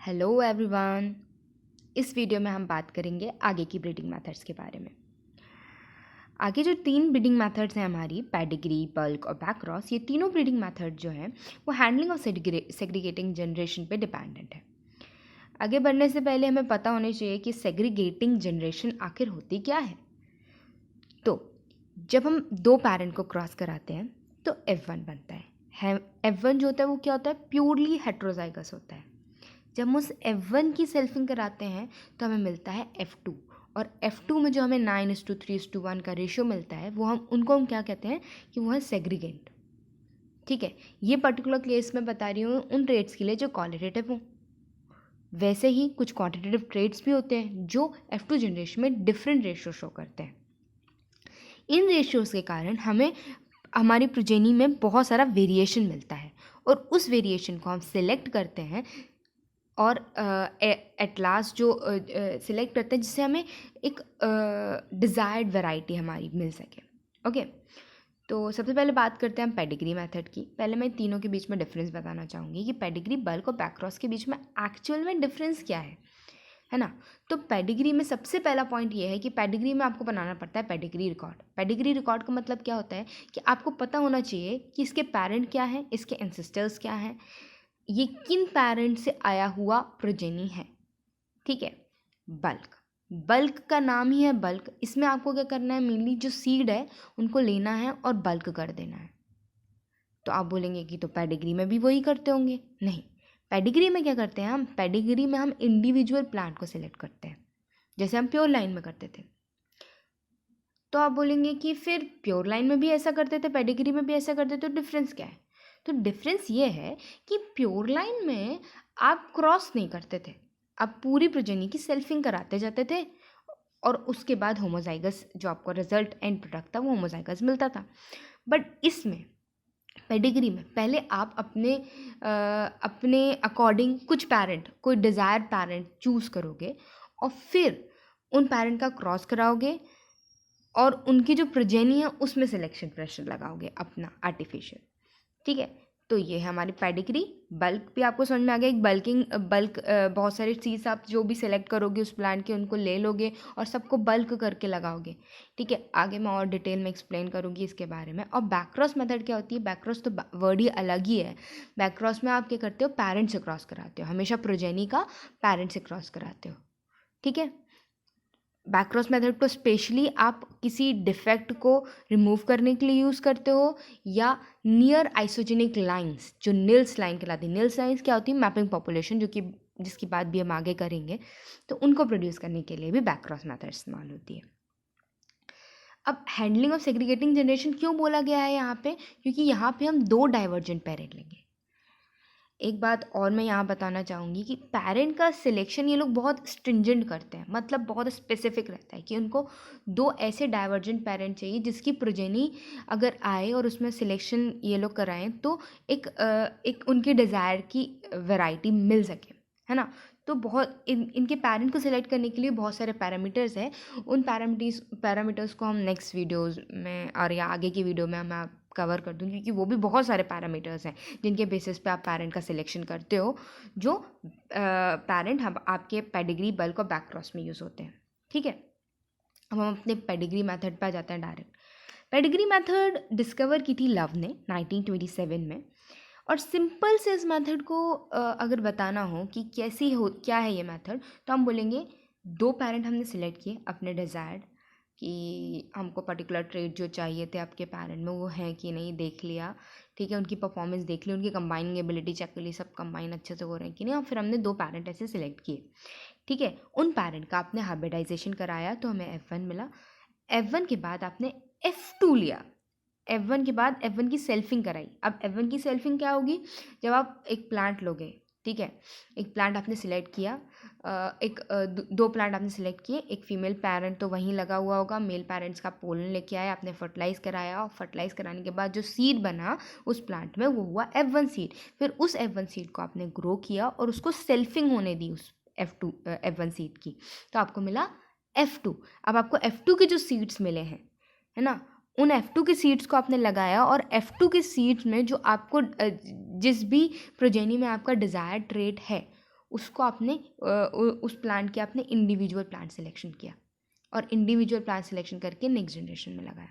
Hello everyone. इस video में हम बात करेंगे आगे की ब्रीडिंग मेथड्स के बारे में। आगे जो 3 ब्रीडिंग मेथड्स हैं हमारी, पेडिग्री, बल्क और बैक क्रॉस, ये तीनों ब्रीडिंग मेथड जो हैं वो हैंडलिंग ऑफ सेग्रीगेटिंग जनरेशन पे डिपेंडेंट है। आगे बढ़ने से पहले हमें पता होना चाहिए कि सेग्रीगेटिंग जनरेशन आखिर होती क्या है। तो जब हम दो पैरेंट को क्रॉस कराते हैं तो F1 बनता है। F1 जो होता है वो क्या होता है, प्योरली हेट्रोजाइगस होता है। जब हम उस F1 की सेल्फिंग कराते हैं तो हमें मिलता है F2, और F2 में जो हमें 9:3:1 का रेशियो मिलता है वो हम क्या कहते हैं कि वो है सेग्रीगेंट। ठीक है, ये पर्टिकुलर केस में बता रही हूँ उन ट्रेड्स के लिए जो क्वालिटेटिव हों। वैसे ही कुछ क्वांटिटेटिव ट्रेड्स भी होते हैं जो F2 जनरेशन में डिफरेंट रेशियो शो करते हैं। इन रेशियोज़ के कारण हमें हमारी प्रोजेनी में बहुत सारा वेरिएशन मिलता है, और उस वेरिएशन को हम सिलेक्ट करते हैं और एट लास्ट जो सिलेक्ट करते हैं जिससे हमें एक डिज़ायर्ड वैरायटी हमारी मिल सके। ओके, तो सबसे पहले बात करते हैं हम पेडिग्री मेथड की। पहले मैं तीनों के बीच में डिफरेंस बताना चाहूँगी कि पेडिग्री, बल्क और बैक क्रॉस के बीच में एक्चुअल में डिफरेंस क्या है ना। तो पेडिग्री में सबसे पहला पॉइंट ये है कि पेडिग्री में आपको बनाना पड़ता है पेडिग्री रिकॉर्ड। पेडिग्री रिकॉर्ड का मतलब क्या होता है कि आपको पता होना चाहिए कि इसके पेरेंट क्या हैं, इसके एंसेस्टर्स क्या हैं, ये किन पेरेंट से आया हुआ प्रोजेनी है। ठीक है। बल्क का नाम ही है बल्क। इसमें आपको क्या करना है, मेनली जो सीड है उनको लेना है और बल्क कर देना है। तो आप बोलेंगे कि तो पेडिग्री में भी वही करते होंगे। नहीं, पेडिग्री में क्या करते हैं हम, पेडिग्री में हम इंडिविजुअल प्लांट को सिलेक्ट करते हैं जैसे हम प्योर लाइन में करते थे। तो आप बोलेंगे कि फिर प्योर लाइन में भी ऐसा करते थे, पेडिग्री में भी ऐसा करते थे, तो डिफरेंस क्या है। तो डिफरेंस ये है कि प्योर लाइन में आप क्रॉस नहीं करते थे, आप पूरी प्रोजेनी की सेल्फिंग कराते जाते थे और उसके बाद होमोजाइगस जो आपको रिजल्ट एंड प्रोडक्ट था वो होमोजाइगस मिलता था। बट इसमें पेडिग्री में पहले आप अपने अकॉर्डिंग कुछ पेरेंट, कोई डिज़ायर पेरेंट चूज़ करोगे और फिर उन पेरेंट का क्रॉस कराओगे और उनकी जो प्रोजेनी है उसमें सिलेक्शन प्रेशर लगाओगे अपना आर्टिफिशियल। ठीक है, तो ये है हमारी पेडिग्री। बल्क भी आपको समझ में आ गया। एक बल्क बहुत सारी चीज़ आप जो भी सिलेक्ट करोगे उस प्लांट के उनको ले लोगे और सबको बल्क करके लगाओगे। ठीक है, आगे मैं और डिटेल में एक्सप्लेन करूँगी इसके बारे में। और बैक क्रॉस मेथड क्या होती है, बैक क्रॉस तो वर्ड ही अलग ही है। बैक क्रॉस में आप क्या करते हो, पेरेंट से क्रॉस कराते हो, हमेशा प्रोजेनी का पेरेंट से क्रॉस कराते हो। ठीक है, बैक क्रॉस मेथड को स्पेशली आप किसी डिफेक्ट को रिमूव करने के लिए यूज़ करते हो, या नियर आइसोजेनिक लाइंस जो नील्स लाइन कहलाती है। नील्स लाइंस क्या होती है, मैपिंग पॉपुलेशन, जिसकी बात भी हम आगे करेंगे, तो उनको प्रोड्यूस करने के लिए भी बैक क्रॉस मेथड इस्तेमाल होती है। अब हैंडलिंग ऑफ सेग्रीगेटिंग जनरेशन क्यों बोला गया है यहाँ पे, क्योंकि यहाँ पे हम 2 डाइवर्जेंट पेरेंट लेंगे। एक बात और मैं यहाँ बताना चाहूँगी कि पेरेंट का सिलेक्शन ये लोग बहुत स्ट्रिंजेंट करते हैं, मतलब बहुत स्पेसिफिक रहता है कि उनको 2 ऐसे डाइवर्जेंट पेरेंट चाहिए जिसकी प्रोजेनी अगर आए और उसमें सिलेक्शन ये लोग कराएं तो एक उनके डिज़ायर की वैरायटी मिल सके, है ना। तो बहुत इनके पेरेंट को सिलेक्ट करने के लिए बहुत सारे पैरामीटर्स हैं। उन पैरामीटर्स को हम नेक्स्ट वीडियोज़ में और या आगे की वीडियो में मैं कवर कर दूँ, क्योंकि वो भी बहुत सारे पैरामीटर्स हैं जिनके बेसिस पे आप पेरेंट का सिलेक्शन करते हो, जो पेरेंट हम आपके पेडिग्री, बल्क और बैक क्रॉस में यूज़ होते हैं। ठीक है, अब हम अपने पेडिग्री मेथड पे आ जाते हैं डायरेक्ट। पेडिग्री मेथड डिस्कवर की थी लव ने 1927 में, और सिंपल से इस मेथड को अगर बताना हो कि क्या है ये मेथड, तो हम बोलेंगे 2 पेरेंट हमने सिलेक्ट किए अपने डिज़ायर्ड, कि हमको पर्टिकुलर ट्रेड जो चाहिए थे आपके पेरेंट में वो है कि नहीं, देख लिया। ठीक है, उनकी परफॉर्मेंस देख ली, उनकी कंबाइनिंग एबिलिटी चेक कर ली, सब कंबाइन अच्छे से हो रहे हैं कि नहीं, और फिर हमने 2 पेरेंट ऐसे सिलेक्ट किए। ठीक है, उन पेरेंट का आपने हाइब्रिडाइजेशन कराया तो हमें F1 मिला। F1 के बाद आपने F2 लिया। F1 के बाद F1 की सेल्फिंग कराई। अब F1 की सेल्फिंग क्या होगी, जब आप एक प्लांट लोगे, ठीक है, एक प्लांट आपने सिलेक्ट किया, दो प्लांट आपने सिलेक्ट किए, एक फीमेल पेरेंट तो वहीं लगा हुआ होगा, मेल पेरेंट्स का पोलन लेके आया, आपने फर्टिलाइज़ कराया, और फर्टिलाइज़ कराने के बाद जो सीड बना उस प्लांट में वो हुआ F1 सीड। फिर उस F1 सीड को आपने ग्रो किया और उसको सेल्फिंग होने दी उस F1 सीड की, तो आपको मिला F2। अब आपको F2 के जो सीड्स मिले हैं, है ना, उन F2 के सीड्स को आपने लगाया, और F2 के सीड्स में जो आपको जिस भी प्रोजेनी में आपका डिज़ायर ट्रेट है उसको आपने उस प्लांट के आपने इंडिविजुअल प्लांट सिलेक्शन किया और इंडिविजुअल प्लांट सिलेक्शन करके नेक्स्ट जनरेशन में लगाया।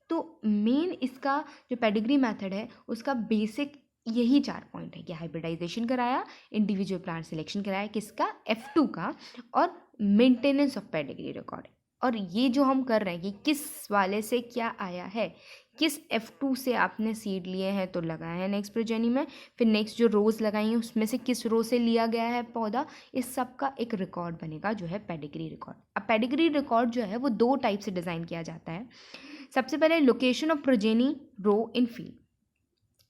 तो मेन इसका जो पेडिग्री मेथड है उसका बेसिक यही 4 पॉइंट है कि हाइब्रिडाइजेशन कराया, इंडिविजुअल प्लांट सिलेक्शन कराया किसका, F2 का, और मेंटेनेंस ऑफ पेडिग्री रिकॉर्ड। और ये जो हम कर रहे हैं कि किस वाले से क्या आया है, किस F2 से आपने सीड लिए हैं तो लगाया है नेक्स्ट प्रोजेनी में, फिर नेक्स्ट जो रोज़ लगाई हैं उसमें से किस रो से लिया गया है पौधा, इस सब का एक रिकॉर्ड बनेगा जो है पेडिग्री रिकॉर्ड। अब पेडिग्री रिकॉर्ड जो है वो 2 टाइप से डिज़ाइन किया जाता है। सबसे पहले location of progeny row in field,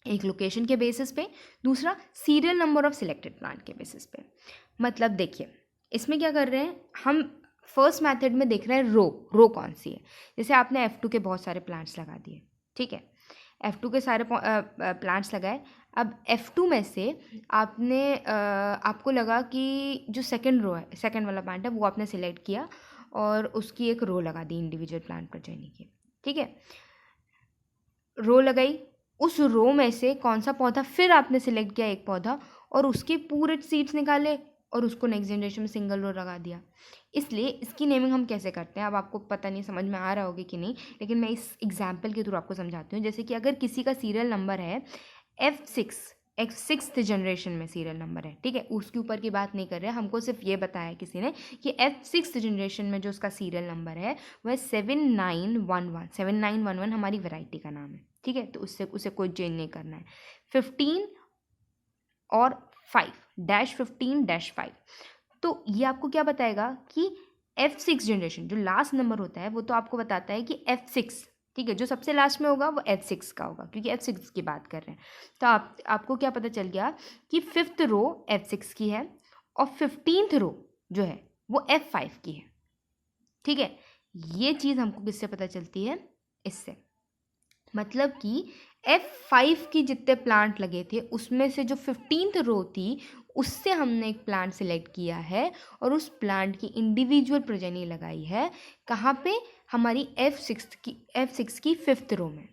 एक लोकेशन के बेसिस पे, दूसरा serial number of selected plant के बेसिस पे। मतलब देखिए इसमें क्या कर रहे हैं हम, फर्स्ट मेथड में देख रहे हैं रो कौन सी है। जैसे आपने F2 के बहुत सारे प्लांट्स लगा दिए, ठीक है, F2 के सारे प्लांट्स लगाए। अब F2 में से आपने आपको लगा कि जो सेकंड रो है, सेकंड वाला प्लांट है वो आपने सिलेक्ट किया और उसकी एक रो लगा दी इंडिविजुअल प्लांट प्रोजेनी की, ठीक है, रो लगाई। उस रो में से कौन सा पौधा फिर आपने सिलेक्ट किया एक पौधा और उसके पूरे सीड्स निकाले और उसको नेक्स्ट जनरेशन में सिंगल रो लगा दिया। इसलिए इसकी नेमिंग हम कैसे करते हैं, अब आपको पता नहीं समझ में आ रहा होगा कि नहीं, लेकिन मैं इस एग्जाम्पल के थ्रू आपको समझाती हूँ। जैसे कि अगर किसी का सीरियल नंबर है F6 जनरेशन में सीरियल नंबर है, ठीक है, उसके ऊपर की बात नहीं कर रहे हैं, हमको सिर्फ ये बताया किसी ने कि F6 जनरेशन में जो उसका सीरियल नंबर है वह 7911 हमारी वैरायटी का नाम है, ठीक है, तो उससे उसे कोई चेंज नहीं करना है। 15 और 5-15-5, तो ये आपको क्या बताएगा कि F6 जनरेशन जो लास्ट नंबर होता है वो तो आपको बताता है कि F6, ठीक है, जो सबसे लास्ट में होगा वो F6 का होगा क्योंकि F6 की बात कर रहे हैं। तो आपको क्या पता चल गया कि 5th रो F6 की है और 15th रो जो है वो F5 की है, ठीक है। ये चीज़ हमको किससे पता चलती है, इससे, मतलब कि F5 की जितने प्लांट लगे थे उसमें से जो 15th रो थी उससे हमने एक प्लांट सिलेक्ट किया है और उस प्लांट की इंडिविजुअल प्रोजेनी लगाई है कहाँ पे, हमारी F6 की 5th रो में,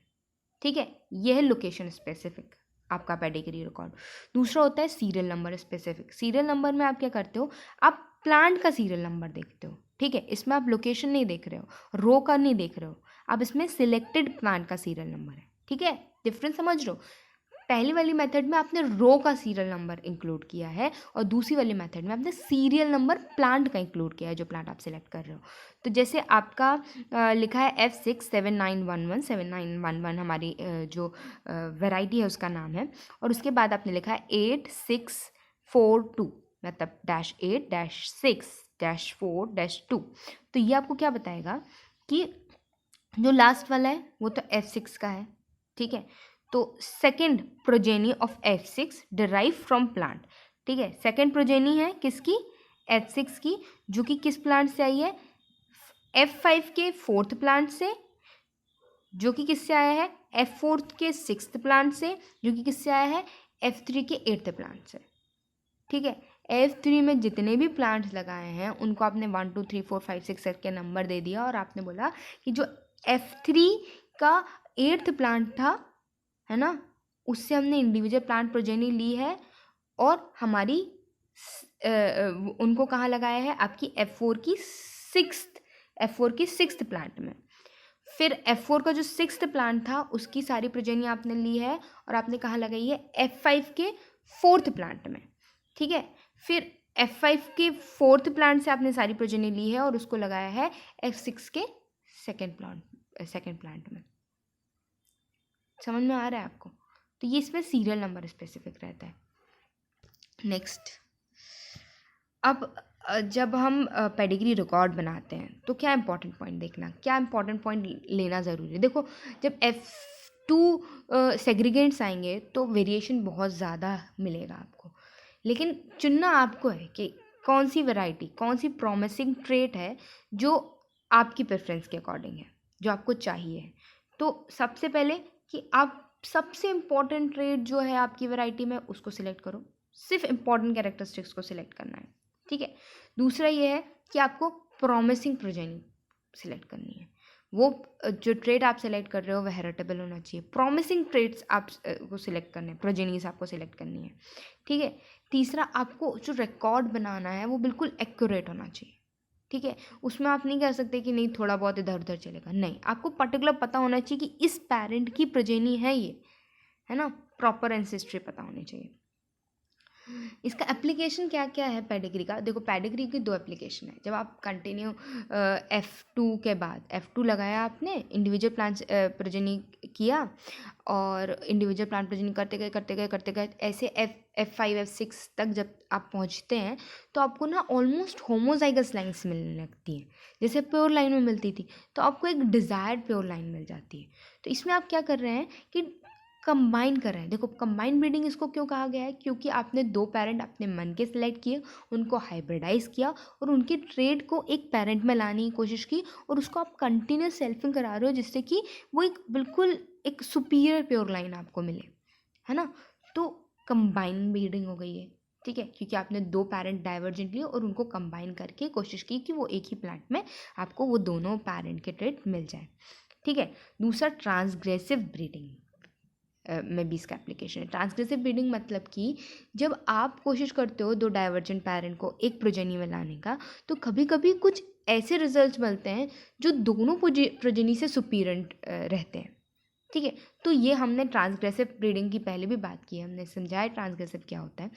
ठीक है। यह है लोकेशन स्पेसिफिक आपका पेडिग्री रिकॉर्ड। दूसरा होता है serial number specific. Serial number में आप क्या करते हो, आप प्लांट का सीरियल नंबर देखते हो, ठीक है, इसमें आप लोकेशन नहीं देख रहे हो, रो का नहीं देख रहे हो, आप इसमें सिलेक्टेड प्लांट का सीरियल नंबर है, ठीक है, डिफरेंस समझ रहे हो। पहली वाली मेथड में आपने रो का सीरियल नंबर इंक्लूड किया है और दूसरी वाली मेथड में आपने सीरियल नंबर प्लांट का इंक्लूड किया है जो प्लांट आप सिलेक्ट कर रहे हो। तो जैसे आपका लिखा है F6 7911 हमारी जो वैरायटी है उसका नाम है, और उसके बाद आपने लिखा है 8642, मतलब -8-6-4-2। तो ये आपको क्या बताएगा कि जो लास्ट वाला है वो तो F6 का है, ठीक है, तो second progeny of F6 derive from plant, ठीक है, सेकेंड प्रोजेनी है किसकी, F6 की, जो कि किस प्लांट से आई है, F5 के 4th प्लांट से, जो कि किससे आया है, F4 के 6th प्लांट से, जो कि किससे आया है, F3 के 8th प्लांट से, ठीक है। F3 में जितने भी प्लांट्स लगाए हैं उनको आपने 1 2 3 4 5 6 करके नंबर दे दिया और आपने बोला कि जो F3 का 8th प्लांट था, है ना, उससे हमने इंडिविजुअल प्लांट प्रोजेनी ली है और हमारी उनको कहाँ लगाया है, आपकी F4 की 6th प्लांट में। फिर F4 का जो 6th प्लांट था उसकी सारी प्रोजेनी आपने ली है और आपने कहाँ लगाई है, F5 के 4th प्लांट में, ठीक है। फिर F5 के 4th प्लांट से आपने सारी प्रोजेनी ली है और उसको लगाया है F6 के सेकेंड प्लांट में। समझ में आ रहा है आपको, तो ये इसमें सीरियल नंबर स्पेसिफिक रहता है। नेक्स्ट, अब जब हम पेडिग्री रिकॉर्ड बनाते हैं तो क्या इंपॉर्टेंट पॉइंट देखना, क्या इंपॉर्टेंट पॉइंट लेना ज़रूरी है। देखो जब F2 सेग्रीगेंट्स आएंगे तो वेरिएशन बहुत ज़्यादा मिलेगा आपको, लेकिन चुनना आपको है कि कौन सी वैरायटी, कौन सी प्रॉमिसिंग ट्रेट है जो आपकी प्रेफरेंस के अकॉर्डिंग है, जो आपको चाहिए। तो सबसे पहले कि आप सबसे इम्पॉर्टेंट ट्रेट जो है आपकी वैरायटी में उसको सिलेक्ट करो, सिर्फ इम्पॉर्टेंट कैरेक्टरिस्टिक्स को सिलेक्ट करना है, ठीक है। दूसरा ये है कि आपको प्रॉमिसिंग प्रोजेनी सिलेक्ट करनी है, वो जो ट्रेट आप सिलेक्ट कर रहे हो वह हेरिटेबल होना चाहिए। प्रॉमिसिंग ट्रेट्स आप को सिलेक्ट करने हैं, प्रोजेनीज आपको सिलेक्ट करनी है, ठीक है। तीसरा, आपको जो रिकॉर्ड बनाना है वो बिल्कुल एक्यूरेट होना चाहिए, ठीक है। उसमें आप नहीं कह सकते कि नहीं थोड़ा बहुत इधर उधर चलेगा, नहीं, आपको पर्टिकुलर पता होना चाहिए कि इस पेरेंट की प्रोजेनी है ये, है ना, प्रॉपर एंसेस्ट्री पता होनी चाहिए। इसका एप्लीकेशन क्या क्या है पेडिग्री का? देखो, पेडिग्री की 2 एप्लीकेशन है। जब आप कंटिन्यू F2 के बाद F2 लगाया आपने, इंडिविजुअल प्लांट प्रोजेनी किया, और इंडिविजुअल प्लांट प्रोजेनी करते गए ऐसे F5 F6 तक जब आप पहुंचते हैं तो आपको ना ऑलमोस्ट होमोजाइगस लाइन्स मिलने लगती हैं, जैसे प्योर लाइन में मिलती थी, तो आपको एक डिज़ायर्ड प्योर लाइन मिल जाती है। तो इसमें आप क्या कर रहे हैं कि कंबाइन कर रहे हैं। देखो, कंबाइन ब्रीडिंग इसको क्यों कहा गया है? क्योंकि आपने 2 पेरेंट अपने मन के सिलेक्ट किए, उनको हाइब्रिडाइज किया और उनके ट्रेड को एक पेरेंट में लाने की कोशिश की, और उसको आप कंटिन्यूस सेल्फिंग करा रहे हो जिससे कि वो एक बिल्कुल एक सुपीरियर प्योर लाइन आपको मिले, है ना। तो कंबाइन ब्रीडिंग हो गई है, ठीक है, क्योंकि आपने 2 पेरेंट डाइवर्जेंट लिए और उनको कंबाइन करके कोशिश की कि वो एक ही प्लांट में आपको वो दोनों पेरेंट के ट्रेड मिल जाए, ठीक है। दूसरा, ट्रांसग्रेसिव ब्रीडिंग में भी इसका एप्लीकेशन है। ट्रांसग्रेसिव ब्रीडिंग मतलब कि जब आप कोशिश करते हो 2 डाइवर्जेंट पेरेंट को एक प्रोजेनी में लाने का, तो कभी कभी कुछ ऐसे रिजल्ट्स मिलते हैं जो दोनों प्रोजेनी से सुपीरियर रहते हैं, ठीक है। तो ये हमने ट्रांसग्रेसिव ब्रीडिंग की पहले भी बात की है, हमने समझाया ट्रांसग्रेसिव क्या होता है,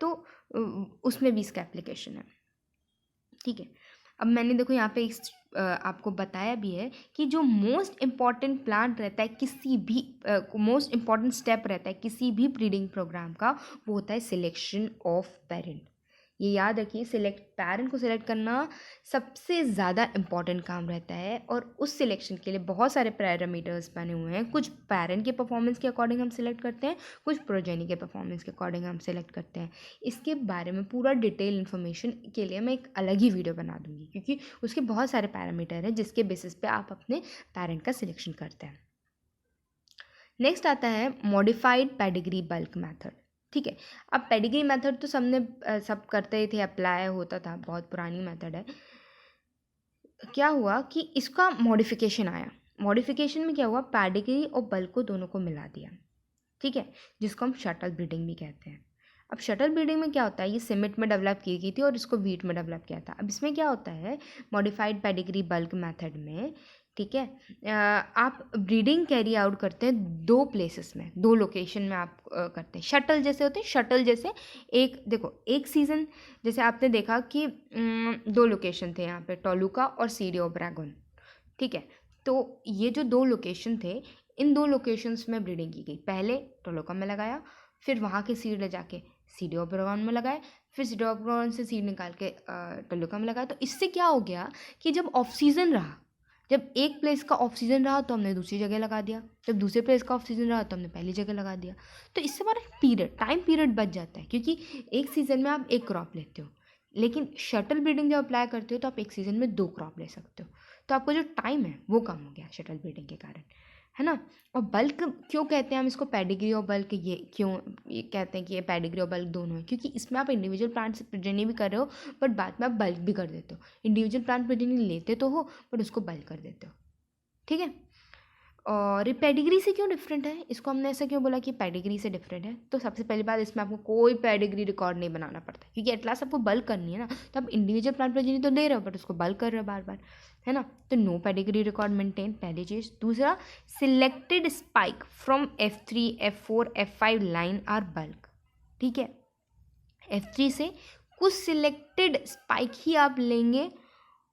तो उसमें भी इसका एप्लीकेशन है, ठीक है। अब मैंने देखो यहाँ पे आपको बताया भी है कि जो मोस्ट इम्पॉर्टेंट प्लांट रहता है किसी भी मोस्ट इम्पॉर्टेंट स्टेप रहता है किसी भी ब्रीडिंग प्रोग्राम का, वो होता है सिलेक्शन ऑफ पेरेंट। ये याद रखिए, पेरेंट को सिलेक्ट करना सबसे ज़्यादा इम्पॉर्टेंट काम रहता है, और उस सिलेक्शन के लिए बहुत सारे पैरामीटर्स बने हुए हैं। कुछ पेरेंट के परफॉर्मेंस के अकॉर्डिंग हम सिलेक्ट करते हैं, कुछ प्रोजेनी के परफॉर्मेंस के अकॉर्डिंग हम सिलेक्ट करते हैं। इसके बारे में पूरा डिटेल इन्फॉर्मेशन के लिए मैं एक अलग ही वीडियो बना दूंगी, क्योंकि उसके बहुत सारे पैरामीटर हैं जिसके बेसिस पे आप अपने पेरेंट का सिलेक्शन करते हैं। नेक्स्ट आता है मॉडिफाइड पेडिग्री बल्क मेथड, ठीक है। अब पेडिग्री मेथड तो सब करते ही थे, अप्लाई होता था, बहुत पुरानी मेथड है। क्या हुआ कि इसका मॉडिफिकेशन आया। मॉडिफिकेशन में क्या हुआ, पेडिग्री और बल्क को दोनों को मिला दिया, ठीक है, जिसको हम शटल ब्रीडिंग भी कहते हैं। अब शटल ब्रीडिंग में क्या होता है, ये सिमिट में डेवलप की गई थी और इसको वीट में डेवलप किया था। अब इसमें क्या होता है, मॉडिफाइड पेडिग्री बल्क मेथड में, ठीक है, आप ब्रीडिंग कैरी आउट करते हैं 2 प्लेसेस में, 2 लोकेशन में आप करते हैं। शटल जैसे होते हैं, शटल जैसे एक देखो, एक सीज़न जैसे आपने देखा कि 2 लोकेशन थे यहाँ पे, टोलुका और सीडी ओब्रेगन, ठीक है। तो ये जो 2 लोकेशन थे, इन 2 लोकेशंस में ब्रीडिंग की गई। पहले टोलुका में लगाया, फिर वहाँ के सीड ले जाके सीडी ओब्रेगन में लगाए, फिर सीडी ओब्रेगन से सीड निकाल के टोलुका में लगाया। तो इससे क्या हो गया कि जब ऑफ सीज़न रहा, जब एक प्लेस का ऑफ सीज़न रहा तो हमने दूसरी जगह लगा दिया, जब दूसरे प्लेस का ऑफ सीज़न रहा तो हमने पहली जगह लगा दिया। तो इससे हमारा टाइम पीरियड बच जाता है, क्योंकि एक सीज़न में आप एक क्रॉप लेते हो, लेकिन शटल ब्रीडिंग जब अप्लाई करते हो तो आप एक सीज़न में 2 क्रॉप ले सकते हो। तो आपका जो टाइम है वो कम हो गया शटल ब्रीडिंग के कारण, है ना। और बल्क क्यों कहते हैं हम इसको, पेडिग्री और बल्क, ये क्यों ये कहते हैं कि ये पेडिग्री और बल्क दोनों है, क्योंकि इसमें आप इंडिविजुअल प्लांट से प्रोजेनी भी कर रहे हो, बट बाद में आप बल्क भी कर देते हो। इंडिविजुअल प्लांट प्रोजेनी लेते तो हो, बट उसको बल्क कर देते हो, ठीक है। और ये पेडिग्री से क्यों डिफरेंट है, इसको हमने ऐसा क्यों बोला कि पेडिग्री से डिफरेंट है? तो सबसे पहली बात, इसमें आपको कोई पेडिग्री रिकॉर्ड नहीं बनाना पड़ता, क्योंकि एटलास आपको बल्क करनी है ना, तो आप इंडिविजुअल प्लांट प्रोजेनी तो दे रहे हो बट उसको बल्क कर रहे हो बार बार, है ना। तो नो पेडिग्री रिकॉर्ड मेंटेन, पहली चीज़। दूसरा, selected spike from F3 F4 F5 line or bulk, ठीक है। F3 से कुछ सिलेक्टेड स्पाइक ही आप लेंगे,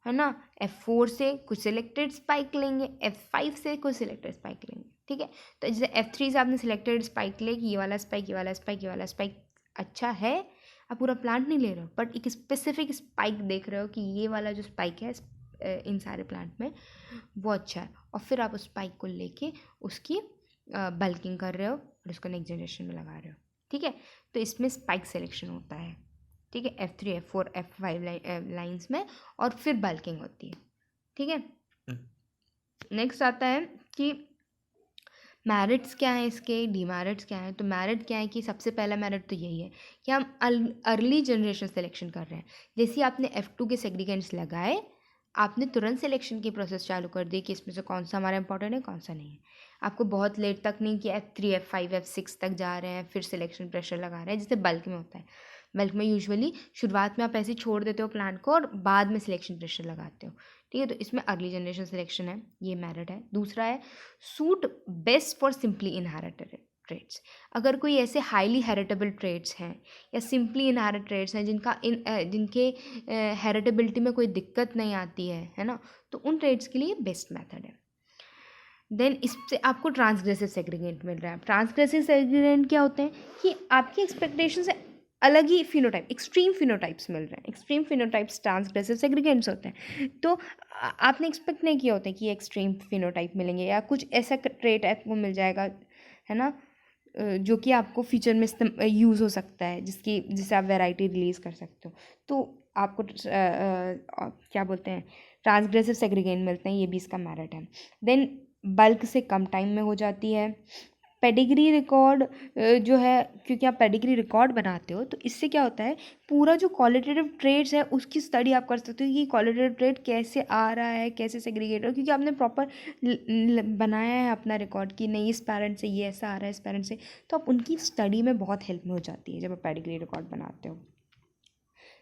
है ना। F4 से कुछ सिलेक्टेड स्पाइक लेंगे, F5 से कुछ सिलेक्टेड स्पाइक लेंगे, ठीक है। तो जैसे F3 से आपने सिलेक्टेड स्पाइक ले कि ये वाला स्पाइक, ये वाला स्पाइक, ये वाला स्पाइक अच्छा है, आप पूरा प्लांट नहीं ले रहे हो, बट एक स्पेसिफिक स्पाइक देख रहे हो कि ये वाला जो स्पाइक है इन सारे प्लांट में वो अच्छा है, और फिर आप उस स्पाइक को लेके उसकी बल्किंग कर रहे हो और उसको नेक्स्ट जनरेशन में लगा रहे हो, ठीक है। तो इसमें स्पाइक सिलेक्शन होता है, ठीक है, F3 F4 F5 लाइन्स में, और फिर बल्किंग होती है, ठीक है। नेक्स्ट आता है कि मेरिट्स क्या हैं इसके, डीमेरिट्स क्या हैं। तो मेरिट क्या है कि सबसे पहला मेरिट तो यही है कि हम अर्ली जनरेशन सिलेक्शन कर रहे हैं। जैसे ही आपने F2 के सेग्रीगेंट्स लगाए, आपने तुरंत सिलेक्शन की प्रोसेस चालू कर दी कि इसमें से कौन सा हमारा इंपॉर्टेंट है, कौन सा नहीं है। आपको बहुत लेट तक नहीं कि F3 F5 F6 तक जा रहे हैं फिर सिलेक्शन प्रेशर लगा रहे हैं, जैसे बल्क में होता है। बल्क में यूजुअली शुरुआत में आप ऐसे छोड़ देते हो प्लांट को और बाद में सिलेक्शन प्रेशर लगाते हो, ठीक है। तो इसमें अर्ली जनरेशन सिलेक्शन है, ये मेरिट है। दूसरा है suit best for simply inherited traits. अगर कोई ऐसे हाईली हेरिटेबल ट्रेड्स हैं या सिंपली इनहेरिट ट्रेड्स हैं जिनके हेरिटेबिलिटी में कोई दिक्कत नहीं आती है ना, तो उन ट्रेड्स के लिए बेस्ट मेथड है। देन इससे आपको ट्रांसग्रेसिव सेग्रीगेंट मिल रहा है। ट्रांसग्रेसिव सेग्रीगेंट क्या होते हैं कि आपकी एक्सपेक्टेशन से अलग ही फिनोटाइप, एक्सट्रीम फिनोटाइप्स मिल रहे हैं। एक्सट्रीम फिनोटाइप्स ट्रांसग्रेसिव सेग्रीगेंट्स होते हैं। तो आपने एक्सपेक्ट नहीं किया होता है कि एक्सट्रीम फिनोटाइप मिलेंगे या कुछ ऐसा ट्रेट आपको मिल जाएगा, है ना, जो कि आपको फ्यूचर में यूज़ हो सकता है, जिससे आप वैरायटी रिलीज़ कर सकते हो। तो आपको क्या बोलते हैं, ट्रांसग्रेसिव सेग्रीगेंट मिलते हैं, ये भी इसका मेरिट है। देन बल्क से कम टाइम में हो जाती है। पेडिग्री रिकॉर्ड जो है, क्योंकि आप पेडिग्री रिकॉर्ड बनाते हो तो इससे क्या होता है, पूरा जो क्वालिटेटिव ट्रेड्स है उसकी स्टडी आप कर सकते हो कि क्वालिटेटिव ट्रेड कैसे आ रहा है, कैसे सेग्रीगेट हो, क्योंकि आपने प्रॉपर बनाया है अपना रिकॉर्ड कि नहीं इस पेरेंट से ये ऐसा आ रहा है, इस पेरेंट से, तो आप उनकी स्टडी में बहुत हेल्प में हो जाती है जब आप पेडिग्री रिकॉर्ड बनाते हो।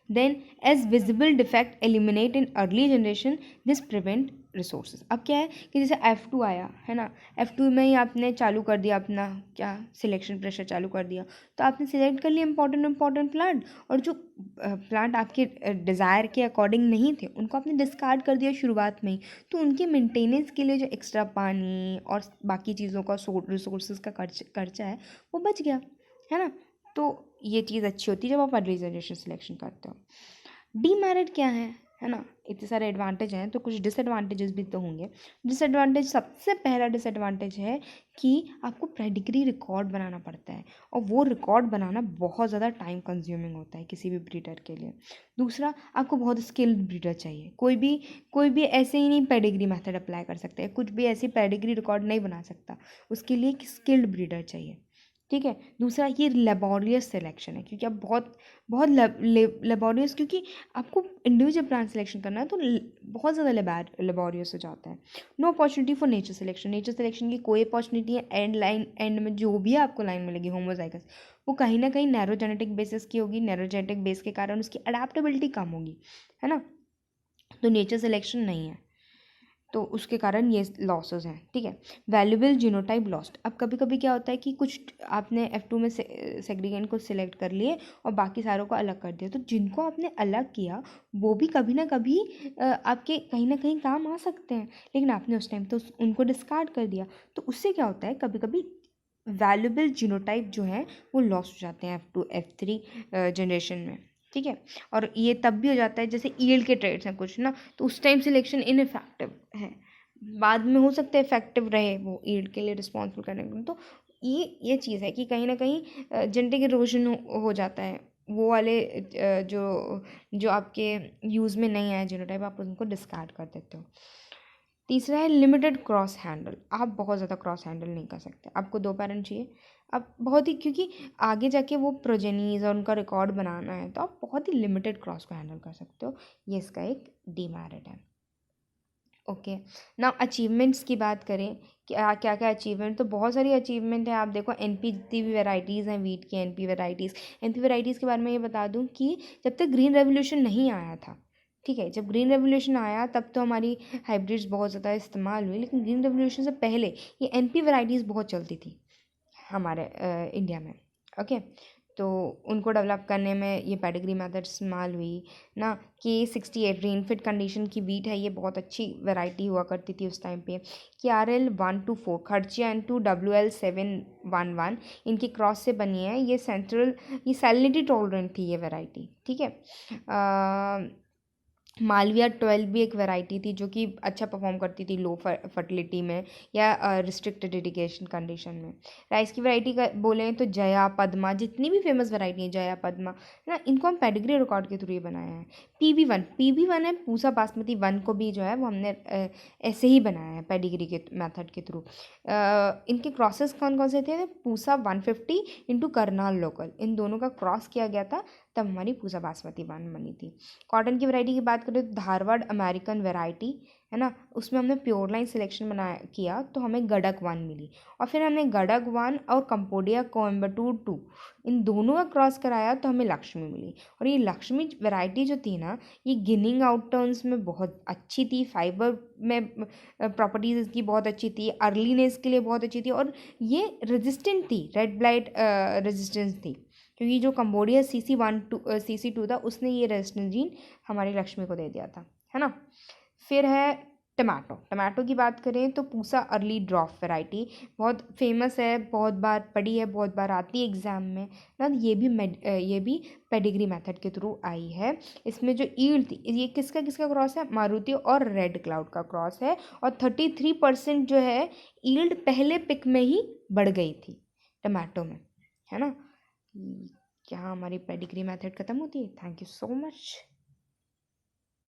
Then as visible defect eliminate in early generation, this prevent resources. अब क्या है कि जैसे F2 आया है ना, F2 में ही आपने चालू कर दिया अपना क्या सिलेक्शन प्रेशर चालू कर दिया, तो आपने सिलेक्ट कर लिया इंपॉर्टेंट प्लांट, और जो प्लांट आपके डिज़ायर के अकॉर्डिंग नहीं थे उनको आपने डिस्कार्ड कर दिया शुरुआत में ही। तो उनके मेंटेनेंस के लिए जो एक्स्ट्रा पानी और बाकी चीज़ों का रिसोर्सेज का खर्चा है वो बच गया, है ना। तो ये चीज़ अच्छी होती है जब आप अर्ली जनरेशन सिलेक्शन करते हो। डीमेरिट क्या है ना, इतने सारे एडवांटेज हैं तो कुछ डिसएडवांटेजेस भी तो होंगे। डिसएडवांटेज, सबसे पहला डिसएडवांटेज है कि आपको पेडिग्री रिकॉर्ड बनाना पड़ता है, और वो रिकॉर्ड बनाना बहुत ज़्यादा टाइम कंज्यूमिंग होता है किसी भी ब्रीडर के लिए। दूसरा, आपको बहुत स्किल्ड ब्रीडर चाहिए। कोई भी ऐसे ही नहीं पेडिग्री मेथड अप्लाई कर सकता है, कुछ भी ऐसी पेडिग्री रिकॉर्ड नहीं बना सकता, उसके लिए एक स्किल्ड ब्रीडर चाहिए, ठीक है। दूसरा, ये लेबोरियस सिलेक्शन है, क्योंकि आप बहुत लेबोरियस, क्योंकि आपको इंडिविजुअल प्लांट सिलेक्शन करना है तो बहुत ज़्यादा लेबोरियस हो जाता है। No opportunity for nature selection की कोई अपॉर्चुनिटी है एंड में जो भी आपको लाइन मिलेगी होमोजाइगस, वो कहीं ना कहीं नैरो जेनेटिक बेसिस की होगी। नैरो जेनेटिक बेस के कारण उसकी अडेप्टेबिलिटी कम होगी, है ना। तो नेचर सिलेक्शन नहीं है, तो उसके कारण ये लॉसेस हैं, ठीक है। Valuable genotype lost. अब कभी कभी क्या होता है कि कुछ आपने F2 में सेग्रीगेंट को सिलेक्ट कर लिए और बाकी सारों को अलग कर दिया, तो जिनको आपने अलग किया वो भी कभी ना कभी आपके कहीं ना कहीं काम आ सकते हैं, लेकिन आपने उस टाइम तो उनको डिस्कार्ड कर दिया। तो उससे क्या होता है, कभी कभी वैल्यूबल जीनोटाइप जो है वो लॉस हो जाते हैं F2 F3 जनरेशन में, ठीक है। और ये तब भी हो जाता है जैसे ईल्ड के ट्रेड्स हैं कुछ ना, तो उस टाइम सिलेक्शन इनइफेक्टिव है, बाद में हो सकता है इफेक्टिव रहे वो ईल्ड के लिए रिस्पॉन्सिबल करने के लिए। तो ये चीज़ है कि कहीं ना कहीं जेनेटिक इरोजन हो जाता है, वो वाले जो आपके यूज़ में नहीं आए जीनोटाइप, आप उनको डिस्कार्ड कर देते हो। तीसरा है लिमिटेड क्रॉस हैंडल। आप बहुत ज़्यादा क्रॉस हैंडल नहीं कर सकते, आपको 2 पेरेंट चाहिए। आप बहुत ही, क्योंकि आगे जाके वो प्रोजेनीज और उनका रिकॉर्ड बनाना है, तो आप बहुत ही लिमिटेड क्रॉस को हैंडल कर सकते हो। ये इसका एक डीमेरिट है। ओके, नाउ अचीवमेंट्स की बात करें, क्या क्या अचीवमेंट, तो बहुत सारी अचीवमेंट है। आप देखो NP जितनी भी वेराइटीज़ हैं वीट की, NP वेराइटीज़ के बारे में ये बता दूं कि जब तक ग्रीन रेवोल्यूशन नहीं आया था, ठीक है, जब ग्रीन रेवोल्यूशन आया तब तो हमारी हाइब्रिड्स बहुत ज़्यादा इस्तेमाल हुई, लेकिन ग्रीन रेवोल्यूशन से पहले ये NP वेराइटीज़ बहुत चलती थी हमारे इंडिया में, ओके। तो उनको डेवलप करने में ये पेडिग्री मेथड इस्तेमाल हुई ना। K68 रेनफिट कंडीशन की वीट है, ये बहुत अच्छी वैरायटी हुआ करती थी उस टाइम पे। KRL124 खर्चिया इनटू WL711 इनकी क्रॉस से बनी है। ये सैलिनिटी टॉलरेंट थी ये वैरायटी, ठीक है। मालविया 12 भी एक वैरायटी थी जो कि अच्छा परफॉर्म करती थी लो फर्टिलिटी में या रिस्ट्रिक्टेड इरिगेशन कंडीशन में। राइस की वैरायटी का बोलें तो जया, पद्मा, जितनी भी फेमस वैरायटी है, जया, पद्मा, है ना, इनको हम पेडिग्री रिकॉर्ड के थ्रू ही बनाया है। PB1 है पूसा बासमती 1 को भी जो है वो हमने ऐसे ही बनाया है पेडिग्री के मेथड के थ्रू। इनके क्रॉसेस कौन कौन से थे, पूसा 150 इंटू करनाल लोकल, इन दोनों का क्रॉस किया गया था, तब हमारी पूसा बासमती वन बनी थी। कॉटन की वैरायटी की बात करें तो धारवाड़ अमेरिकन वैरायटी है ना, उसमें हमने प्योर लाइन सिलेक्शन किया तो हमें गडक वन मिली। और फिर हमने गडक वन और कंपोडिया कोयम्बटूर टू इन दोनों का क्रॉस कराया तो हमें लक्ष्मी मिली। और ये लक्ष्मी वैरायटी जो थी ना, ये गिनिंग आउट टर्न्स में बहुत अच्छी थी, फाइबर में प्रॉपर्टीज इसकी बहुत अच्छी थी, अर्लीनेस के लिए बहुत अच्छी थी, और ये रेजिस्टेंट थी, रेड ब्लाइट रेजिस्टेंस थी, क्योंकि जो कंबोडिया CC2 था उसने ये रेजिस्टेंस जीन हमारी लक्ष्मी को दे दिया था, है ना। फिर है टमाटो की बात करें तो पूसा अर्ली ड्रॉप वैरायटी बहुत फेमस है, बहुत बार पढ़ी है, बहुत बार आती है एग्जाम में ना। ये भी पेडिग्री मेथड के थ्रू आई है। इसमें जो ईल्ड थी, ये किसका किसका क्रॉस है, मारुति और रेड क्लाउड का क्रॉस है, और 33% जो है ईल्ड पहले पिक में ही बढ़ गई थी टमाटो में, है ना। यहाँ हमारी पेडिग्री मेथड ख़त्म होती है। Thank you so much.